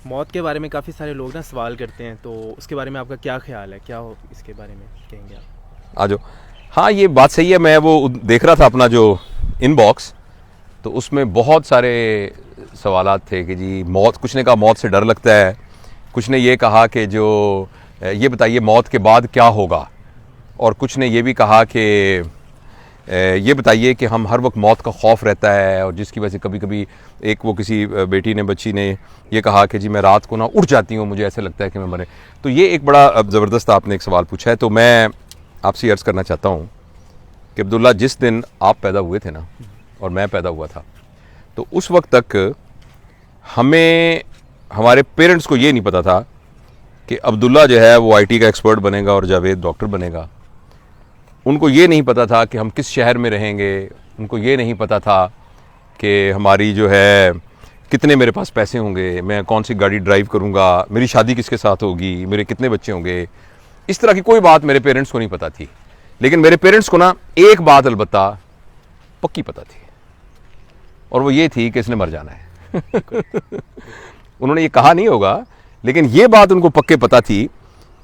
मौत के बारे में काफ़ी सारे लोग ना सवाल करते हैं, तो उसके बारे में आपका क्या ख्याल है, क्या हो इसके बारे में कहेंगे आप? आ जाओ। हाँ, ये बात सही है। मैं वो देख रहा था अपना जो इनबॉक्स, तो उसमें बहुत सारे सवालात थे कि जी मौत, कुछ ने कहा मौत से डर लगता है, कुछ ने ये कहा कि जो ये बताइए मौत के बाद क्या होगा, और कुछ ने ये भी कहा कि ये बताइए कि हम हर वक्त मौत का खौफ रहता है, और जिसकी वजह से कभी कभी एक वो किसी बच्ची ने ये कहा कि जी मैं रात को ना उठ जाती हूँ, मुझे ऐसा लगता है कि मैं मरे। तो ये एक बड़ा ज़बरदस्त आपने एक सवाल पूछा है। तो मैं आपसे अर्ज़ करना चाहता हूँ कि अब्दुल्ला, जिस दिन आप पैदा हुए थे ना और मैं पैदा हुआ था, तो उस वक्त तक हमें, हमारे पेरेंट्स को ये नहीं पता था कि अब्दुल्ला जो है वो आईटी का एक्सपर्ट बनेगा और जावेद डॉक्टर बनेगा। उनको ये नहीं पता था कि हम किस शहर में रहेंगे, उनको ये नहीं पता था कि हमारी जो है कितने मेरे पास पैसे होंगे, मैं कौन सी गाड़ी ड्राइव करूँगा, मेरी शादी किसके साथ होगी, मेरे कितने बच्चे होंगे। इस तरह की कोई बात मेरे पेरेंट्स को नहीं पता थी। लेकिन मेरे पेरेंट्स को ना एक बात अलबत्ता पक्की पता थी, और वो ये थी कि इसने मर जाना है। उन्होंने ये कहा नहीं होगा, लेकिन ये बात उनको पक्के पता थी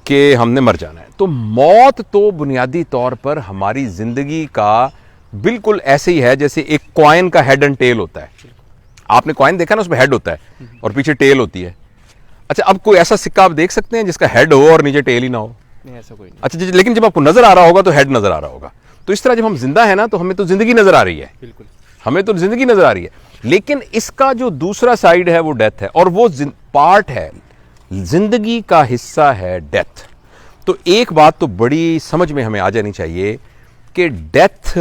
कि हमने मर जाना है। तो मौत तो बुनियादी तौर पर हमारी जिंदगी का बिल्कुल ऐसे ही है जैसे एक कॉइन का हेड एंड टेल होता है। आपने कॉइन देखा ना, उसमें हेड होता है और पीछे टेल होती है। अच्छा, अब कोई ऐसा सिक्का आप देख सकते हैं जिसका हेड हो और नीचे टेल ही ना हो? नहीं, ऐसा कोई नहीं। अच्छा, लेकिन जब आपको नजर आ रहा होगा तो हेड नजर आ रहा होगा। तो इस तरह जब हम जिंदा है ना, तो हमें तो जिंदगी नजर आ रही है, बिल्कुल हमें तो जिंदगी नजर आ रही है। लेकिन इसका जो दूसरा साइड है वो डेथ है, और वो पार्ट है, जिंदगी का हिस्सा है डेथ। तो एक बात तो बड़ी समझ में हमें आ जानी चाहिए कि डेथ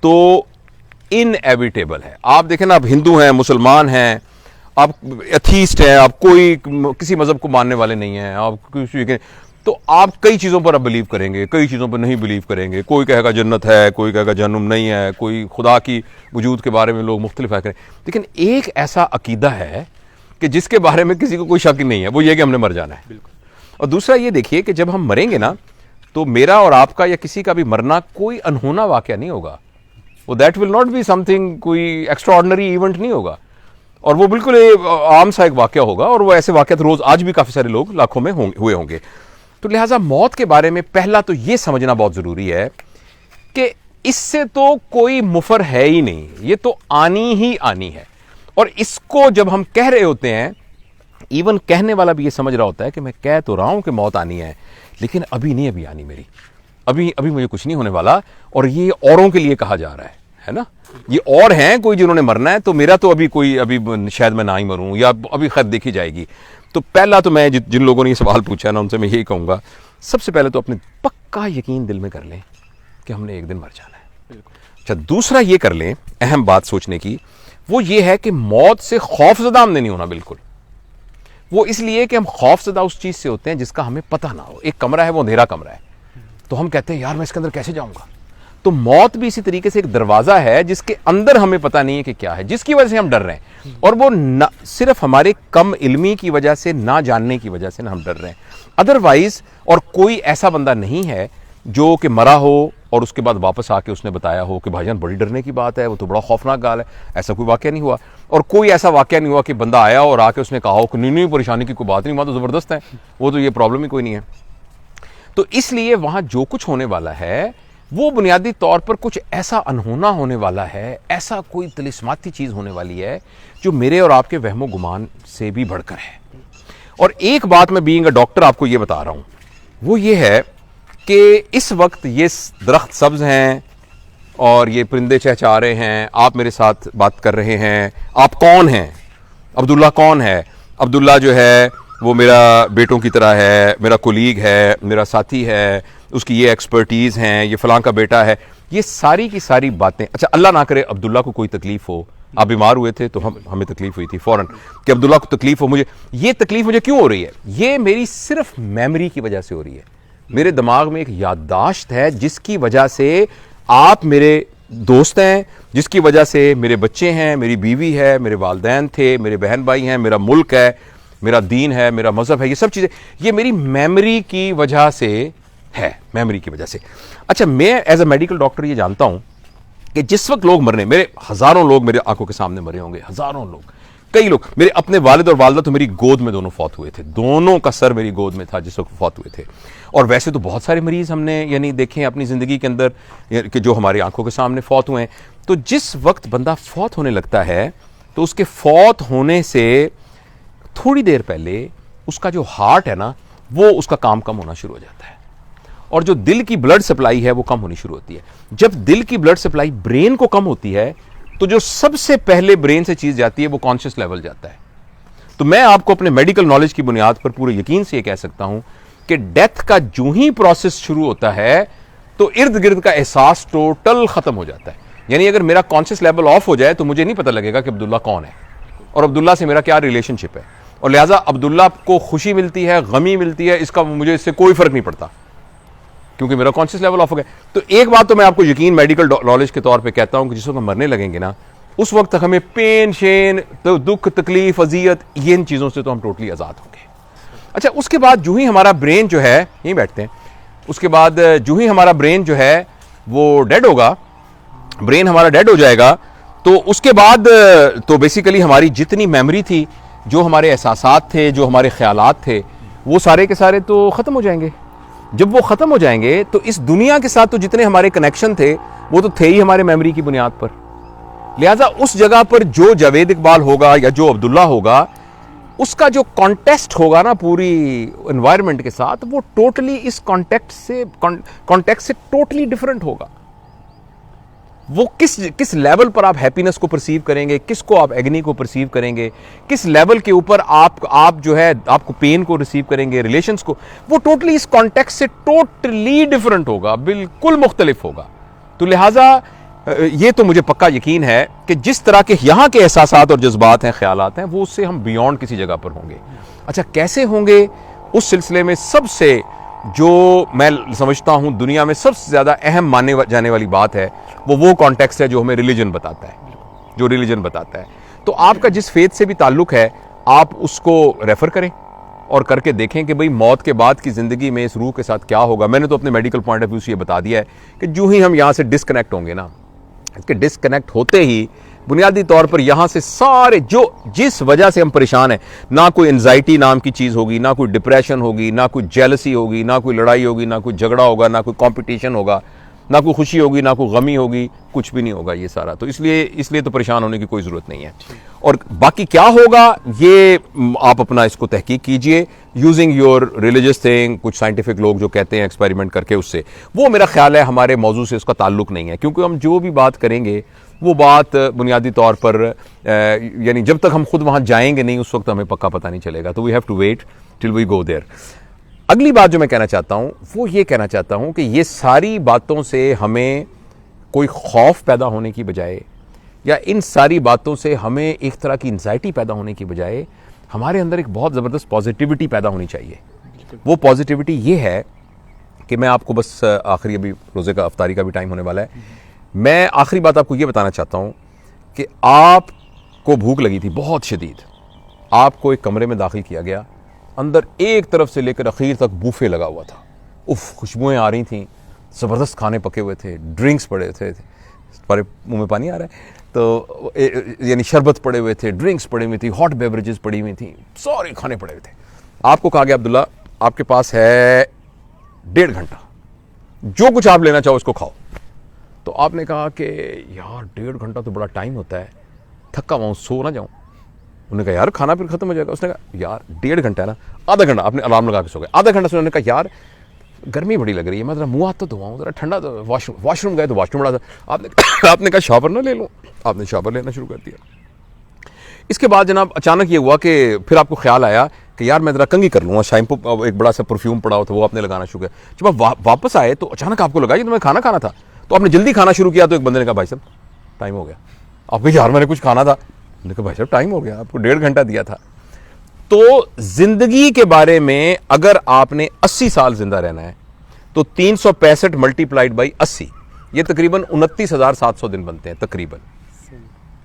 तो इनएविटेबल है। आप देखें ना, आप हिंदू हैं, मुसलमान हैं, आप एथीस्ट हैं, आप कोई किसी मजहब को मानने वाले नहीं हैं, आप किसी, तो आप कई चीज़ों पर आप बिलीव करेंगे, कई चीज़ों पर नहीं बिलीव करेंगे। कोई कहेगा जन्नत है, कोई कहेगा जहन्नुम नहीं है, कोई खुदा की वजूद के बारे में लोग मुख्तलिफ करें। लेकिन एक ऐसा अकीदा है कि जिसके बारे में किसी को कोई शक नहीं है, वो ये कि हमने मर जाना है। और दूसरा ये देखिए कि जब हम मरेंगे ना, तो मेरा और आपका या किसी का भी मरना कोई अनहोना वाकया नहीं होगा। वो that will not be something, कोई एक्स्ट्रा ऑर्डिनरी इवेंट नहीं होगा, और वो बिल्कुल आम सा एक वाकया होगा। और वो ऐसे वाकया रोज आज भी काफ़ी सारे लोग लाखों में हुए होंगे। तो लिहाजा मौत के बारे में पहला तो ये समझना बहुत ज़रूरी है कि इससे तो कोई मुफर है ही नहीं, ये तो आनी ही आनी है। और इसको जब हम कह रहे होते हैं, इवन कहने वाला भी ये समझ रहा होता है कि मैं कह तो रहा हूं कि मौत आनी है, लेकिन अभी नहीं, अभी आनी मेरी, अभी मुझे कुछ नहीं होने वाला। और ये औरों के लिए कहा जा रहा है ना, ये और हैं कोई जिन्होंने मरना है, तो मेरा तो अभी शायद मैं ना ही मरूं, या अभी खैर देखी जाएगी। तो पहला तो मैं जिन लोगों ने ये सवाल पूछा ना, उनसे मैं यही कहूंगा, सबसे पहले तो अपने पक्का यकीन दिल में कर लें कि हमने एक दिन मर जाना है। अच्छा, दूसरा ये कर लें, अहम बात सोचने की, वो ये है कि मौत से खौफजदा हमने नहीं होना बिल्कुल। वो इसलिए कि हम खौफजदा उस चीज से होते हैं जिसका हमें पता ना हो। एक कमरा है, वो अंधेरा कमरा है, तो हम कहते हैं यार मैं इसके अंदर कैसे जाऊंगा। तो मौत भी इसी तरीके से एक दरवाजा है जिसके अंदर हमें पता नहीं है कि क्या है, जिसकी वजह से हम डर रहे हैं। और वो सिर्फ हमारे कम इल्मी की वजह से, ना जानने की वजह से ना हम डर रहे हैं। अदरवाइज और कोई ऐसा बंदा नहीं है जो कि मरा हो और उसके बाद वापस आके उसने बताया हो कि भाईजान बड़ी डरने की बात है, वो तो बड़ा खौफनाक गाल है। ऐसा कोई वाकया नहीं हुआ। और कोई ऐसा वाकया नहीं हुआ कि बंदा आया और आके उसने कहा हो कि नहीं परेशानी की कोई बात नहीं, वहां तो जबरदस्त है, वो तो ये प्रॉब्लम ही कोई नहीं है। तो इसलिए वहां जो कुछ होने वाला है वो बुनियादी तौर पर कुछ ऐसा अनहोना होने वाला है, ऐसा कोई तिलिस्माती चीज होने वाली है जो मेरे और आपके वहमो गुमान से भी बढ़कर है। और एक बात मैं बीइंग अ डॉक्टर आपको ये बता रहा हूं, वो ये है कि इस वक्त ये दरख्त सब्ज हैं और ये परिंदे चहचहा रहे हैं, आप मेरे साथ बात कर रहे हैं। आप कौन हैं? अब्दुल्ला कौन है? अब्दुल्ला जो है वो मेरा बेटों की तरह है, मेरा कोलीग है, मेरा साथी है, उसकी ये एक्सपर्टीज़ हैं, ये फलां का बेटा है, ये सारी की सारी बातें। अच्छा, अल्लाह ना करे अब्दुल्ला को कोई तकलीफ हो, आप बीमार हुए थे तो हमें तकलीफ हुई थी फ़ौरन कि अब्दुल्ला को तकलीफ हो, ये तकलीफ मुझे क्यों हो रही है? ये मेरी सिर्फ मेमोरी की वजह से हो रही है। मेरे दिमाग में एक याददाश्त है जिसकी वजह से आप मेरे दोस्त हैं, जिसकी वजह से मेरे बच्चे हैं, मेरी बीवी है, मेरे वालिदैन थे, मेरे बहन भाई हैं, मेरा मुल्क है, मेरा दीन है, मेरा मजहब है, ये सब चीज़ें ये मेरी मेमोरी की वजह से है, मेमोरी की वजह से। अच्छा, मैं एज अ मेडिकल डॉक्टर ये जानता हूं कि जिस वक्त लोग मरने, मेरे हजारों लोग मेरे आंखों के सामने मरे होंगे, हजारों लोग, कई लोग, मेरे अपने वालिद और वालदा तो मेरी गोद में दोनों फौत हुए थे, दोनों का सर मेरी गोद में था जिस वक्त फौत हुए थे। और वैसे तो बहुत सारे मरीज हमने यानी देखे हैं अपनी ज़िंदगी के अंदर कि जो हमारी आंखों के सामने फौत हुए हैं। तो जिस वक्त बंदा फौत होने लगता है तो उसके फौत होने से थोड़ी देर पहले उसका जो हार्ट है ना, वो उसका काम कम होना शुरू हो जाता है, और जो दिल की ब्लड सप्लाई है वो कम होनी शुरू होती है। जब दिल की ब्लड सप्लाई ब्रेन को कम होती है तो जो सबसे पहले ब्रेन से चीज जाती है वो कॉन्शियस लेवल जाता है। तो मैं आपको अपने मेडिकल नॉलेज की बुनियाद पर पूरे यकीन से ये कह सकता हूं कि डेथ का जो ही प्रोसेस शुरू होता है तो इर्द गिर्द का एहसास टोटल खत्म हो जाता है। यानी अगर मेरा कॉन्शियस लेवल ऑफ हो जाए तो मुझे नहीं पता लगेगा कि अब्दुल्ला कौन है और अब्दुल्ला से मेरा क्या रिलेशनशिप है, और लिहाजा अब्दुल्ला को खुशी मिलती है, गमी मिलती है, इसका मुझे इससे कोई फर्क नहीं पड़ता क्योंकि मेरा कॉन्शियस लेवल ऑफ हो गया। तो एक बात तो मैं आपको यकीन मेडिकल नॉलेज के तौर पे कहता हूं कि जिस वक्त हम मरने लगेंगे ना, उस वक्त तक हमें पेन शेन तो दुख तकलीफ अजियत ये इन चीज़ों से तो हम टोटली आज़ाद होंगे। अच्छा, उसके बाद जो ही हमारा ब्रेन जो है, यहीं बैठते हैं, उसके बाद जो ही हमारा ब्रेन जो है वो डेड होगा, ब्रेन हमारा डेड हो जाएगा, तो उसके बाद तो बेसिकली हमारी जितनी मेमोरी थी, जो हमारे एहसासात थे, जो हमारे ख्यालात थे, वो सारे के सारे तो ख़त्म हो जाएंगे। जब वो ख़त्म हो जाएंगे तो इस दुनिया के साथ तो जितने हमारे कनेक्शन थे वो तो थे ही हमारे मेमोरी की बुनियाद पर। लिहाजा उस जगह पर जो जावेद इकबाल होगा या जो अब्दुल्ला होगा, उसका जो कॉन्टेक्स्ट होगा ना पूरी एनवायरनमेंट के साथ, वो टोटली इस कॉन्टेक्स्ट से टोटली डिफरेंट होगा। वो किस लेवल पर आप हैप्पीनेस को परसीव करेंगे, किसको आप एग्नी को परसीव करेंगे, किस लेवल के ऊपर आप जो है आपको पेन को रिसीव करेंगे, रिलेशंस को, वो टोटली इस कॉन्टेक्स्ट से टोटली डिफरेंट होगा, बिल्कुल मुख्तलिफ होगा। तो लिहाजा ये तो मुझे पक्का यकीन है कि जिस तरह के यहाँ के एहसासात और जज्बात हैं, ख्यालात हैं, वो उससे हम बियॉन्ड किसी जगह पर होंगे। अच्छा, कैसे होंगे? उस सिलसिले में सबसे जो मैं समझता हूं दुनिया में सबसे ज़्यादा अहम माने जाने वाली बात है वो कॉन्टेक्स्ट है जो हमें रिलीजन बताता है, जो रिलीजन बताता है। तो आपका जिस फेथ से भी ताल्लुक है, आप उसको रेफर करें और करके देखें कि भाई मौत के बाद की ज़िंदगी में इस रूह के साथ क्या होगा। मैंने तो अपने मेडिकल पॉइंट ऑफ व्यू से ये बता दिया है कि जो ही हम यहाँ से डिस्कनेक्ट होंगे ना, इसके डिस्कनेक्ट होते ही बुनियादी तौर पर यहाँ से सारे जो जिस वजह से हम परेशान हैं, ना कोई एंजाइटी नाम की चीज़ होगी, ना कोई डिप्रेशन होगी, ना कोई जेलसी होगी, ना कोई लड़ाई होगी, ना कोई झगड़ा होगा, ना कोई कंपटीशन होगा, ना कोई खुशी होगी, ना कोई गमी होगी, कुछ भी नहीं होगा ये सारा। तो इसलिए तो परेशान होने की कोई ज़रूरत नहीं है। और बाकी क्या होगा ये आप अपना इसको तहकीक कीजिए यूजिंग योर रिलीजियस थिंग। कुछ साइंटिफिक लोग जो कहते हैं एक्सपेरिमेंट करके, उससे वो मेरा ख्याल है हमारे मौजू से उसका ताल्लुक नहीं है, क्योंकि हम जो भी बात करेंगे वो बात बुनियादी तौर पर यानी जब तक हम खुद वहाँ जाएंगे नहीं उस वक्त हमें पक्का पता नहीं चलेगा। तो we have to wait till we go there. अगली बात जो मैं कहना चाहता हूँ वो ये कहना चाहता हूँ कि ये सारी बातों से हमें कोई खौफ पैदा होने की बजाय या इन सारी बातों से हमें एक तरह की एंजाइटी पैदा होने की बजाय हमारे अंदर एक बहुत ज़बरदस्त पॉजिटिविटी पैदा होनी चाहिए। वो पॉजिटिविटी ये है कि मैं आपको बस आखिरी, अभी रोज़े का अफ्तारी का भी टाइम होने वाला है, मैं आखिरी बात आपको ये बताना चाहता हूँ कि आपको भूख लगी थी बहुत शदीद, आपको एक कमरे में दाखिल किया गया, अंदर एक तरफ से लेकर आखिर तक बूफे लगा हुआ था, उफ खुशबुएं आ रही थीं, ज़बरदस्त खाने पके हुए थे, ड्रिंक्स पड़े थे, तुम्हारे मुंह में पानी आ रहा है, तो यानी शरबत पड़े हुए थे, ड्रिंक्स पड़ी हुई थी, हॉट बेवरेजेस पड़ी हुई थी, सारे खाने पड़े हुए थे। आपको कहा गया अब्दुल्ला आपके पास है 1.5 घंटा, जो कुछ आप लेना चाहो उसको खाओ। तो आपने कहा कि यार 1.5 घंटा तो बड़ा टाइम होता है, थका हुआ हूँ, सो ना जाऊँ। उन्होंने कहा यार खाना फिर खत्म हो जाएगा। उसने कहा यार 1.5 घंटा है ना, आधा घंटा, आपने अलार्म लगा के सो गए, आधा घंटा से उन्होंने कहा यार गर्मी बड़ी लग रही है, मैं जरा मुँह हाथ तो धोआऊँ, जरा ठंडा, तो वॉशरूम गए तो वॉशरूम बड़ा था। आपने कहा शॉवर ना ले लूँ, आपने शॉवर लेना शुरू कर दिया। इसके बाद जनाब अचानक ये हुआ कि फिर आपको ख्याल आया कि यार मैं जरा कंघी कर लूँगा, शैम्पू एक बड़ा सा परफ्यूम पड़ा हो तो वो आपने लगाना शुरू किया। जब आप वापस आए तो अचानक आपको लगा ये तो मैं खाना खाना था, तो आपने जल्दी खाना शुरू किया। तो एक बंदे ने कहा भाई साहब टाइम हो गया। आप यार मैंने कुछ खाना था, मैंने कहा भाई साहब टाइम हो गया, आपको 1.5 घंटा दिया था। तो जिंदगी के बारे में अगर आपने 80 साल जिंदा रहना है तो 365 मल्टीप्लाइड बाई 80, ये तकरीबन 29,700 दिन बनते हैं तकरीबन।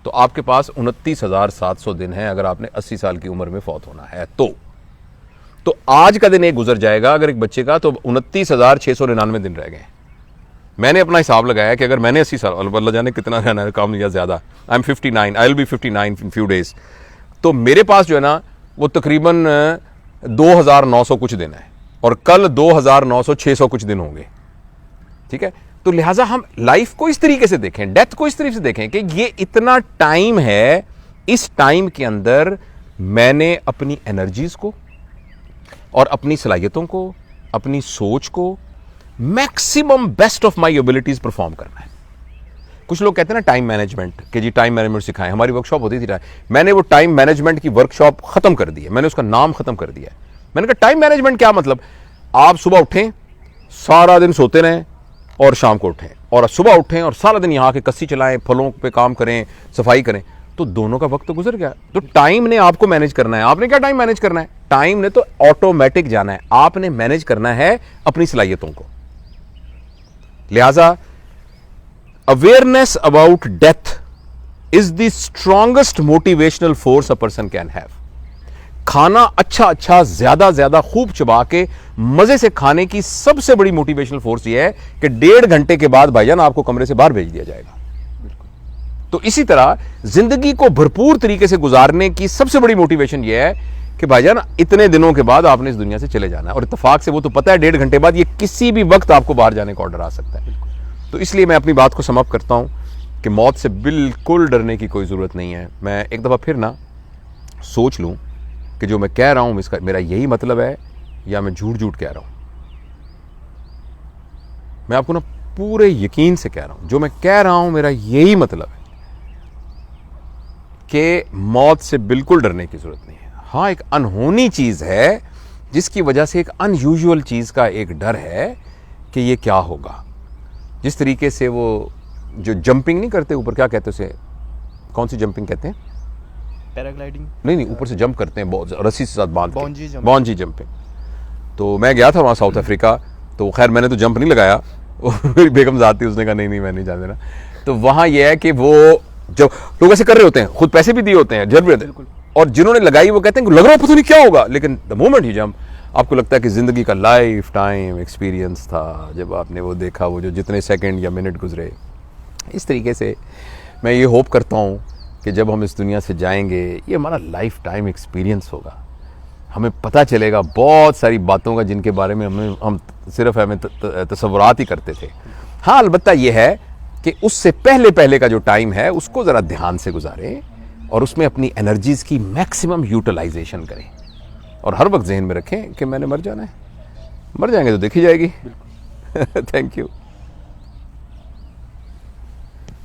तो आपके पास 29,700 दिन है अगर आपने 80 साल की उम्र में फौत होना है तो आज का दिन एक गुजर जाएगा अगर एक बच्चे का, तो 29,699 दिन रह गए। मैंने अपना हिसाब लगाया कि अगर मैंने 80 साल, अल्लाह जाने कितना रहना है कम या ज्यादा, I am 59, I will be 59 in few days. तो मेरे पास जो है ना वो तकरीबन 2900 कुछ दिन है और कल 2900 600 कुछ दिन होंगे, ठीक है। तो लिहाजा हम लाइफ को इस तरीके से देखें, डेथ को इस तरीके से देखें कि ये इतना टाइम है, इस टाइम के अंदर मैंने अपनी एनर्जीज को और अपनी सलाहियतों को, अपनी सोच को maximum best of my abilities perform करना है। कुछ लोग कहते हैं ना टाइम मैनेजमेंट, कि जी टाइम मैनेजमेंट सिखाएं, हमारी वर्कशॉप होती थी, मैंने वो टाइम मैनेजमेंट की वर्कशॉप खत्म कर दी है, मैंने उसका नाम खत्म कर दिया है। मैंने कहा टाइम मैनेजमेंट क्या मतलब, आप सुबह उठें, सारा दिन सोते रहें और शाम को उठें, और सुबह उठें और सारा दिन यहाँ के कस्सी चलाएं, फलों पे काम करें, सफाई करें, तो दोनों का वक्त तो गुजर गया। तो टाइम ने आपको मैनेज करना है। आपने क्या टाइम मैनेज करना है, टाइम ने तो ऑटोमेटिक जाना है, आपने मैनेज करना है अपनी सलाहियतों को। लिहाजा awareness about death is the strongest motivational force a person can have. खाना अच्छा अच्छा ज्यादा ज्यादा खूब चबा के मजे से खाने की सबसे बड़ी मोटिवेशनल फोर्स यह है कि 1.5 घंटे के बाद भाईजान आपको कमरे से बाहर भेज दिया जाएगा। तो इसी तरह जिंदगी को भरपूर तरीके से गुजारने की सबसे बड़ी मोटिवेशन यह है कि भाईजान इतने दिनों के बाद आपने इस दुनिया से चले जाना है, और इत्तेफाक से वो तो पता है 1.5 घंटे बाद ये किसी भी वक्त आपको बाहर जाने का ऑर्डर आ सकता है। तो इसलिए मैं अपनी बात को समाप्त करता हूं कि मौत से बिल्कुल डरने की कोई ज़रूरत नहीं है। मैं एक दफ़ा फिर ना सोच लूं कि जो मैं कह रहा हूं इसका मेरा यही मतलब है या मैं झूठ झूठ कह रहा हूं। मैं आपको ना पूरे यकीन से कह रहा हूं, जो मैं कह रहा हूं मेरा यही मतलब है कि मौत से बिल्कुल डरने की ज़रूरत नहीं है। हाँ, एक अनहोनी चीज़ है जिसकी वजह से एक अनयूजुअल चीज़ का एक डर है कि ये क्या होगा। जिस तरीके से वो जो जंपिंग नहीं करते ऊपर, क्या कहते हैं उसे, कौन सी जंपिंग कहते हैं, पैराग्लाइडिंग, नहीं ऊपर से जंप करते हैं बहुत रस्सी से साथ बांध के, बॉन्जी जंपिंग। तो मैं गया था वहाँ साउथ अफ्रीका, तो खैर मैंने तो जंप नहीं लगाया, मेरी बेगम जाती, उसने कहा नहीं मैं नहीं जाने देना। तो वहाँ यह है कि वो जब लोग ऐसे कर रहे होते हैं, खुद पैसे भी दिए होते हैं, जर भी होते हैं, और जिन्होंने लगाई वो कहते हैं लग रहा है पता नहीं क्या होगा, लेकिन द मोमेंट ही जंप आपको लगता है कि ज़िंदगी का लाइफ टाइम एक्सपीरियंस था जब आपने वो देखा, वो जो जितने सेकंड या मिनट गुजरे। इस तरीके से मैं ये होप करता हूँ कि जब हम इस दुनिया से जाएंगे ये हमारा लाइफ टाइम एक्सपीरियंस होगा, हमें पता चलेगा बहुत सारी बातों का जिनके बारे में हम सिर्फ हमें तसव्वुरात ही करते थे। हाँ, अलबत्ता ये है कि उससे पहले का जो टाइम है उसको ज़रा ध्यान से गुजारें और उसमें अपनी एनर्जीज़ की मैक्सिमम यूटिलाइजेशन करें, और हर वक्त जहन में रखें कि मैंने मर जाना है, मर जाएंगे तो देखी जाएगी। Thank you.